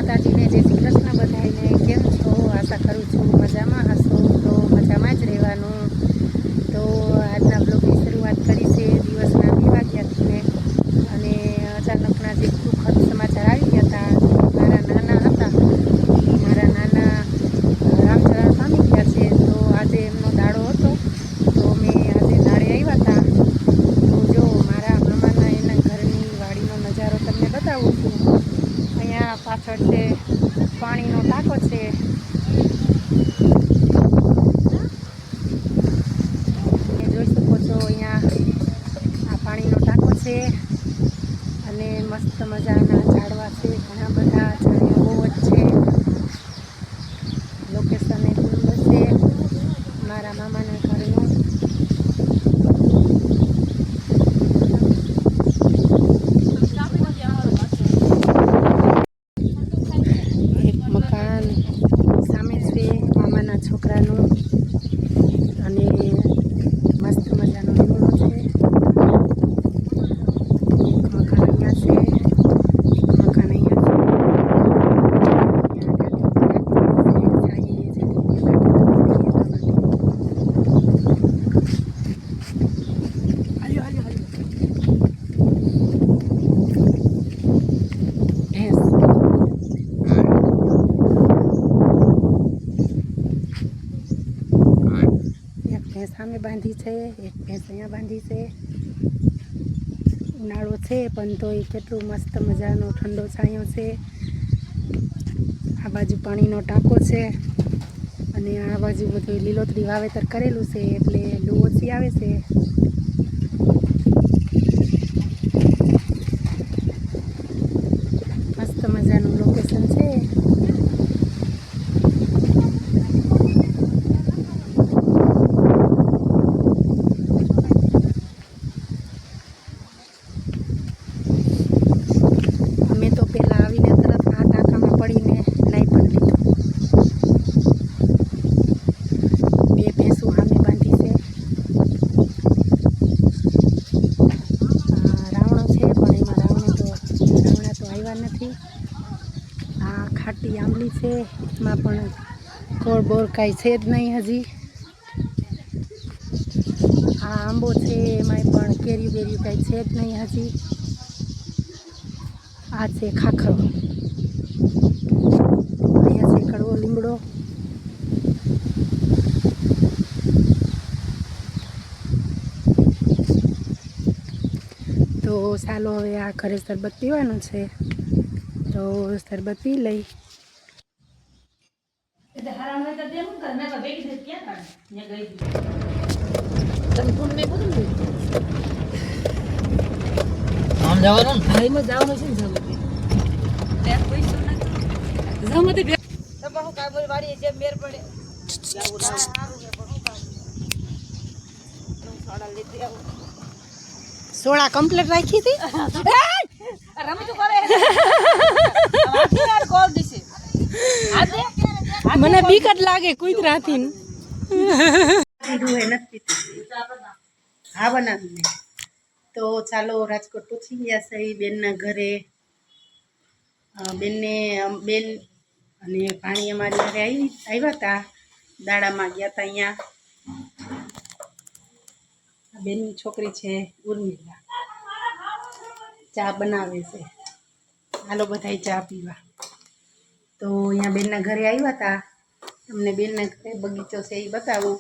માતાજી ने जय श्री कृष्ण बधाईने केम छो आशा करूँ छूँ मजामां हशो तो मजामां ज रहेवानुं। तो आजना ब्लॉगनी शरूआत करी छे दिवसना 2 वाग्याथी ने अने अचानकना जे दुखद समाचार आई गया था। मारा नाना हता मारा नाना रामचरण पामी गया छे। तो आजे एमनो दाड़ो हतो तो अमे आजे दाड़े आव्या था। तो जो मारा मामाना एना घरनी वाड़ीनो नजारो तमने बतावुं छुं। अहींया पाछळ छे पाणीनो टांको छे। जोई शको छो अहींया आ पाणीनो टांको छे अने मस्त मजाना झाड़वा छे। घणा बधा झाड़िया बहू ज छे। लोकेशन एकदम छे मारा मामाना घरनुं। एक मकान सामे छे मामाना छोकरानुं अने मस्त मजानो લીમડો છે। એક મકાન અહીંયા છે, એક મકાન અહીંયા છે। भैंस सामे बांधी है, एक भैंस अहींया बांधी है। उनाळो छे पण तोय केटलुं मस्त मजानो ठंडो छायो छे। आ बाजू पाणीनो टांको छे अने आ बाजू बधुं લીલોતરી વાવેતર करेलुं छे એટલે લૂ ઓછી આવે છે। मस्त मजाનું लोकेशन छे। અમે તો પહેલાં આવીને તરત આ ટાંકામાં પડીને નાહી પણ લીધું। 2 ભેંસું સામે બાંધી છે। રાવણો છે પણ એમાં રાવણા તો આવ્યા નથી। આ ખાટી આંબલી છે એમાં પણ કોળ બોર કાંઈ છે જ નહીં હજી। આ આંબો છે એમાંય પણ કેરી બેરી કાંઈ છે જ નહીં હજી। आ छे खाखरो, अहींया छे कड़वो લીમડો। तो चालो हवे आ घरे शरबत पीवानुं छे तो शरबत पी लई। આમ જવાનું ભાઈમાં જવાનું છે ને જવું ત્યાં પૈસો ના જવું તો તમારું કાબલ વાળી જે મેર પડે સોડા કમ્પ્લીટ રાખી હતી રમી તો કરે કોલ દીશે મને બીક જ લાગે કુતરાથી હા બનાવી तो चालो राजकोट पहुंची गया सही बेनना घरे। बेन ने बेन अने पाणी अमारी घरे आव्या था दाड़ामां गया था। अहींया बेननी छोकरी छे उर्मिला चा बनावे छे। हालो बधाई चा पीवा। तो अहींया बेनना घरे आव्या था। अमने बेनना घरे बगीचो छे ए बतावुं।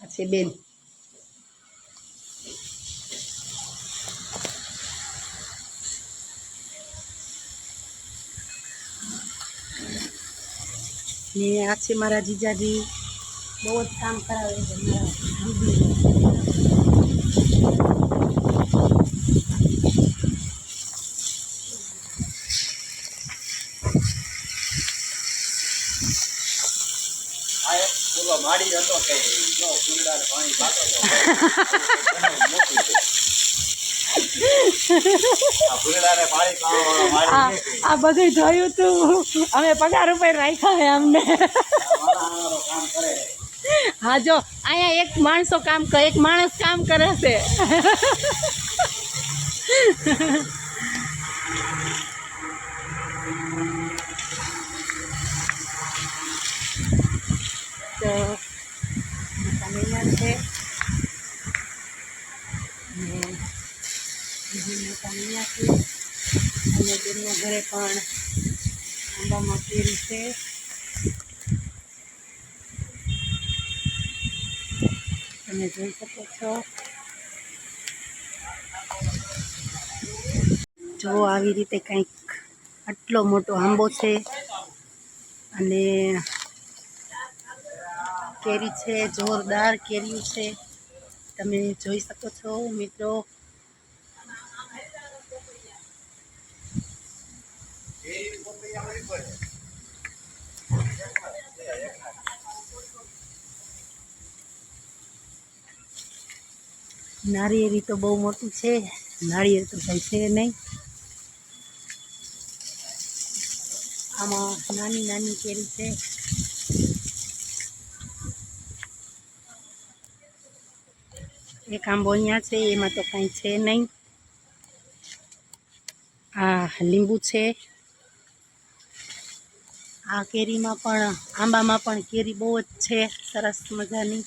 आ छे बेन ने आ छे मारा जीजाजी बहुत काम करावे छे मारा दीदी। આ પૂરો માડી હતો કે જો ફૂલડાને પાણી પાતો તો આ ફૂલડાને પાણી પાવાનો માડી आ બધું જોયું તું અમે પગાર ઉપર રાખ્યા હે અમને। કામ કરે। हाँ जो आया एक माणसो काम कर एक माणस काम करे से અને બેનના ઘરે પણ આંબામાં કેરી છે. તમે જોઈ શકો છો. જો આવી રીતે કંઈક આટલો મોટો આંબો છે અને કેરી છે, જોરદાર કેરી છે. તમે જોઈ શકો છો મિત્રો. નારિયેળી તો બહુ મોટી છે, નાળિયેર તો કંઈ છે નહીં. આમાં નાની નાની કેરી છે. એક આંબો અહીંયા છે, એમાં તો કાંઈ છે નહીં. આ લીંબુ છે. આ કેરીમાં પણ આંબામાં પણ કેરી બહુ જ છે, સરસ મજાની.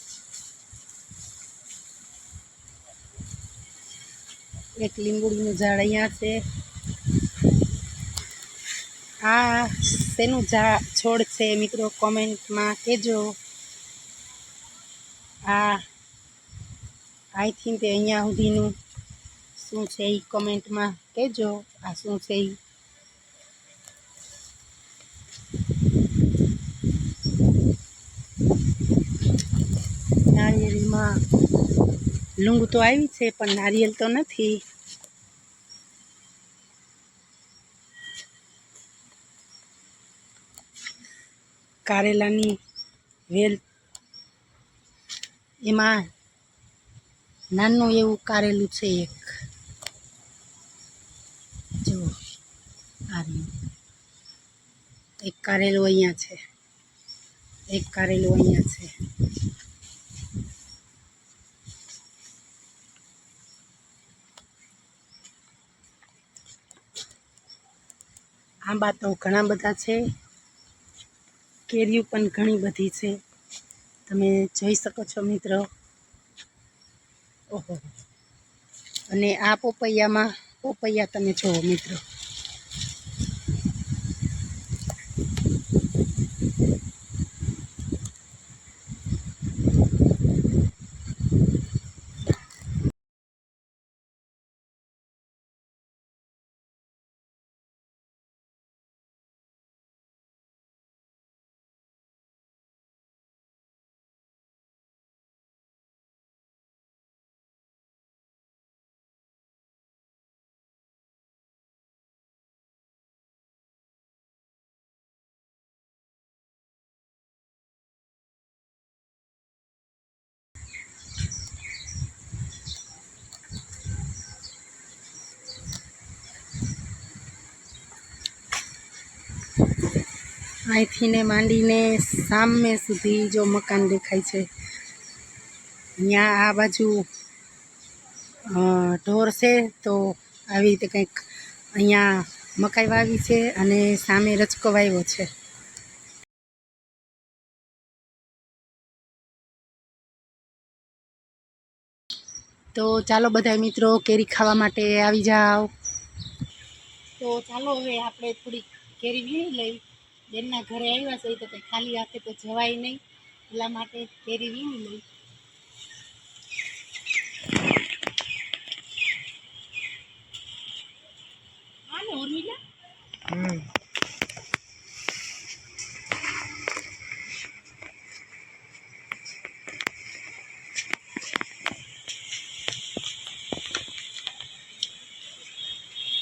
એક લીંબુડીનું ઝાડ અહીંયા છે. આ શેનું છોડ છે મિત્રો, કોમેન્ટમાં કહેજો. આ આઈ થિંક અહીંયા સુધીનું શું છે એ કોમેન્ટમાં કહેજો. આ શું છે એ. નારિયેળીમાં લૂંગ તો આવી છે પણ નારિયેળ તો નથી. કારેલાની વેલ, એમાં નાનું એવું કારેલું છે એક. જો આ એક કારેલું અહીંયા છે, એક કારેલું અહીંયા છે. આંબા તો ઘણા બધા છે, કેરીઓ પણ ઘણી બધી છે. તમે જોઈ શકો છો મિત્રો. ઓહો, અને આ પોપૈયા તમે જુઓ મિત્રો. અહીંથી ને માંડીને સામે સુધી જો મકાન દેખાય છે. અહીંયા આ બાજુ ઢોર છે, તો આવી રીતે કંઈક અહીંયા મકાઈ વાવી છે અને સામે રચકો વાવ્યો છે. તો ચાલો બધા મિત્રો કેરી ખાવા માટે આવી જાઓ. તો ચાલો હવે આપણે થોડીક કેરી વીણી લઈ. બેનના ઘરે આવ્યા છે તો કંઈ ખાલી હાથે તો જવાય નહીં, એટલા માટે કેરી વીણી લઈ. હા ને ઉર્મિલા.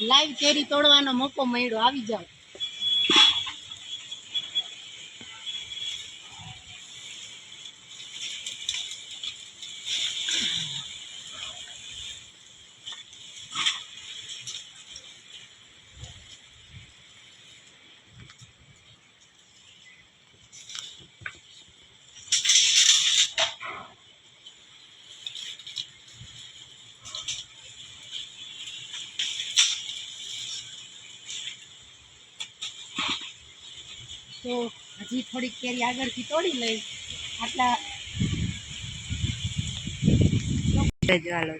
લાઈવ કેરી તોડવાનો મોકો મળ્યો, આવી જાઓ. તો હજી થોડીક કેરી આગળથી તોડી લઈ. આટલા ચાલો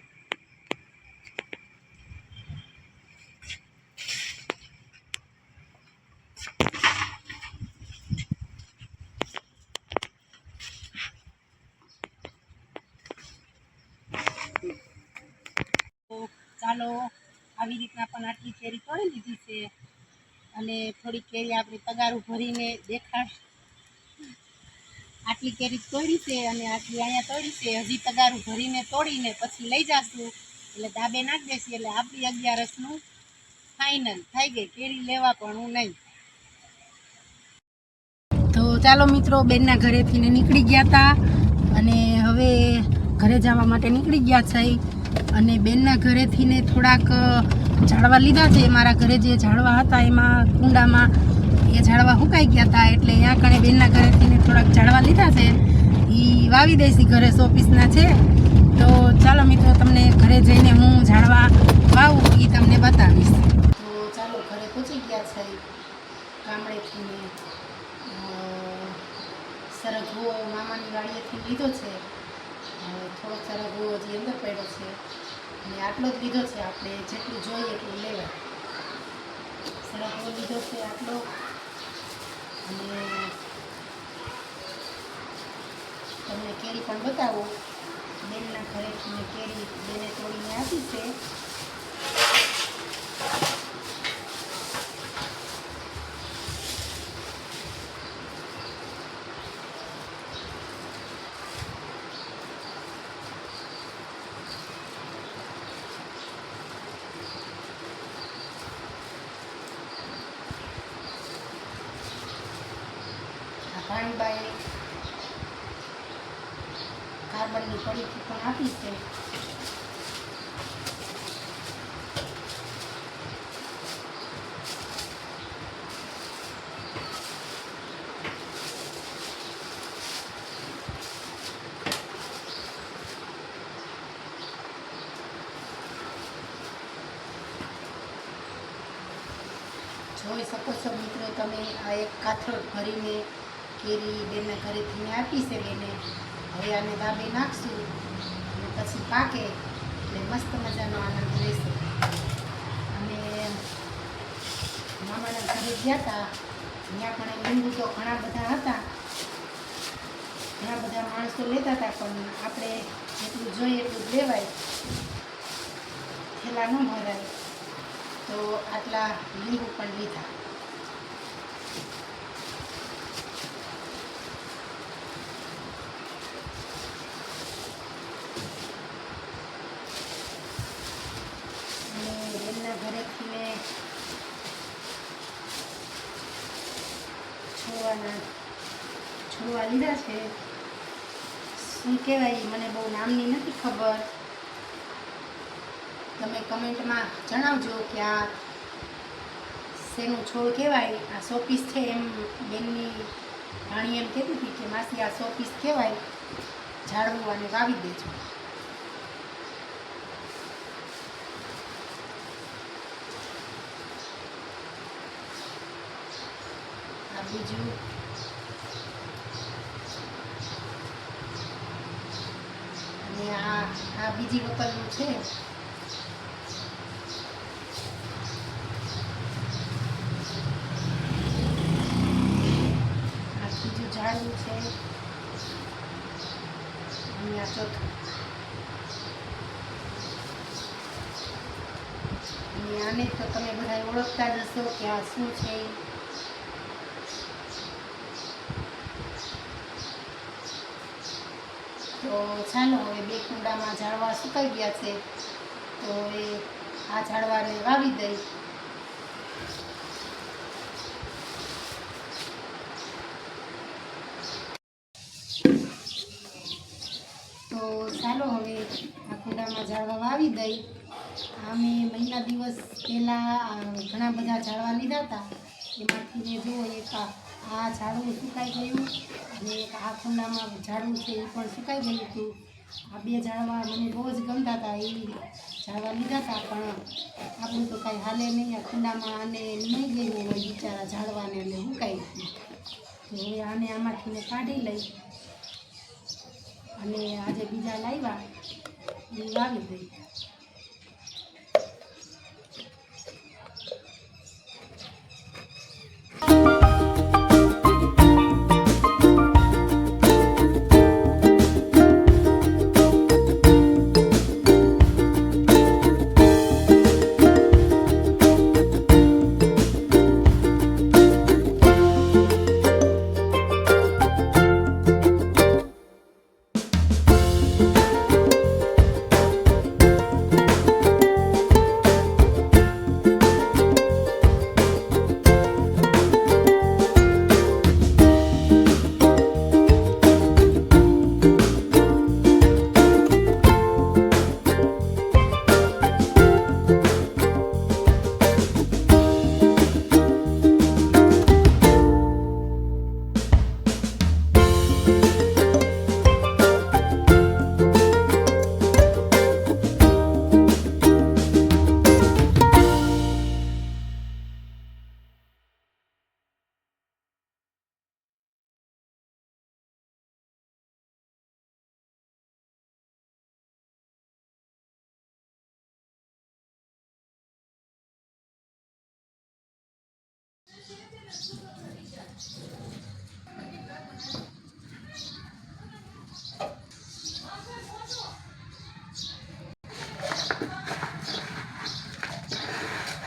આવી રીતના પણ આટલી કેરી તોડી લીધી છે અને થોડી કેરી આપણે તગારું ભરીને દેખાડ. આટલી કેરી તોડી છે અને આટલી અહીંયા તોડી છે. હજી તગારું ભરીને તોડીને પછી લઈ જાશું એટલે ધાબે નાખી દઈશું એટલે આપણી 11રસનું ફાઇનલ થઈ ગઈ. કેરી લેવા પણ હું નહીં. તો ચાલો મિત્રો, બેનના ઘરેથી નીકળી ગયા હતા અને હવે ઘરે જવા માટે નીકળી ગયા છે. અને બેનના ઘરેથી ને થોડાક ઝાડવા લીધા છે. મારા ઘરે જે ઝાડવા હતા એમાં કુંડામાં એ ઝાડવા સુકાઈ ગયા હતા એટલે અહીંયા કણે બેનના ઘરેથી થોડાક ઝાડવા લીધા છે. એ વાવી દઈશી. ઘરે શોપીસના છે. તો ચાલો મિત્રો, તમને ઘરે જઈને હું ઝાડવા વાવું એ તમને બતાવીશ. તો ચાલો, ઘરે પહોંચી ગયા છે. ગામડેથી સરગવો મામાની વાડીએથી લીધો છે. થોડો સરગવો હજી અંદર પડ્યો છે અને આટલો જ લીધો છે. આપણે જેટલું જોઈએ એટલું લેવાય. સરગવો લીધો છે આટલો. અને તમને કેરી પણ બતાવો. બેનના ઘરેથી કેરી બેને તોડીને આપી છે. ભાણબાઈ કાર્બનની પડીકી પણ આપી છે. જોઈ શકો છો મિત્રો તમે, આ એક કાથરોટ ભરીને કેરી બેનના ઘરેથી આપી છે બેને. હવે આને ધાબે નાખશું અને પછી પાકે એટલે મસ્ત મજાનો આનંદ રહેશે. અને મામાના ઘરે ગયા હતા ત્યાં પણ લીંબુ તો ઘણા બધા હતા. ઘણા બધા માણસો લેતા હતા પણ આપણે જેટલું જોઈએ એટલું જ લેવાય. થેલા ન ભરાય તો આટલા લીંબુ પણ લીધા. ઘરેથી છોડવા લીધા છે. શું કહેવાય મને બહુ નામની નથી ખબર. તમે કમેન્ટમાં જણાવજો કે આ શેનું છોડ કહેવાય. આ શોપીસ છે એમ બેનની ભાણી એમ કહેતી હતી કે માસી આ શોપીસ કહેવાય, ઝાડવું અને વાવી દેજો. બીજું અને આ બીજી વકલનું છે. આ બીજું ઝાડવું છે અને આ ચોથું. અને આને તો તમે બધા ઓળખતા જ હશો કે આ શું છે. તો ચાલો, હવે બે કુંડામાં ઝાડવા સુકાઈ ગયા છે તો એ આ ઝાડવાને વાવી દઈ. તો ચાલો, હવે આ કુંડામાં ઝાડવા વાવી દઈ. અમે મહિના દિવસ પહેલાં ઘણા બધા ઝાડવા લીધા હતા. એમાંથી મેં જુઓ એક આ ઝાડવું સુકાઈ ગયું અને એક આ કુંડામાં ઝાડવું છે એ પણ સુકાઈ ગયું હતું. આ બે ઝાડવા મને બહુ જ ગમતા હતા. એ ઝાડવા લીધા હતા પણ આપણું તો કાંઈ હાલે નહીં. આ કુંડામાં આને નહીં ગયું હોય બિચારા ઝાડવાને એટલે સુકાઈ ગયું. તો હવે આને આમાંથી મેં કાઢી લઈ અને આજે બીજા લાવ્યા એ વાવી દઈ.